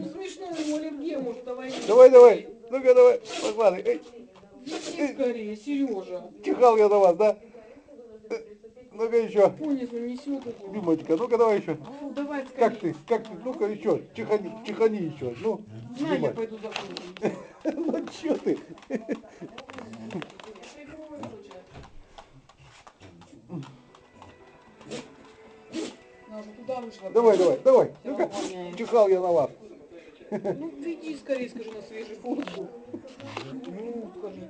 Ну смешно, ему аллергия, может, давай. Давай, давай. Ну-ка, давай. Погнали. Эй, Иди скорее, Сережа. чихал я на вас, да? Ну-ка еще. Понизу несет его. Димочка, ну-ка давай еще. Фу, давай Как скорее. ты? Как ты? Ну-ка еще. Чихани еще. Ну, На, я Димочка. пойду закрою. Ну что ты? Она уже туда вышла. Давай, давай, давай. Все Ну-ка, равно воняет. чихал я на вас. Ну, иди скорее, скажи, на свежий воздух. Ну, скажи.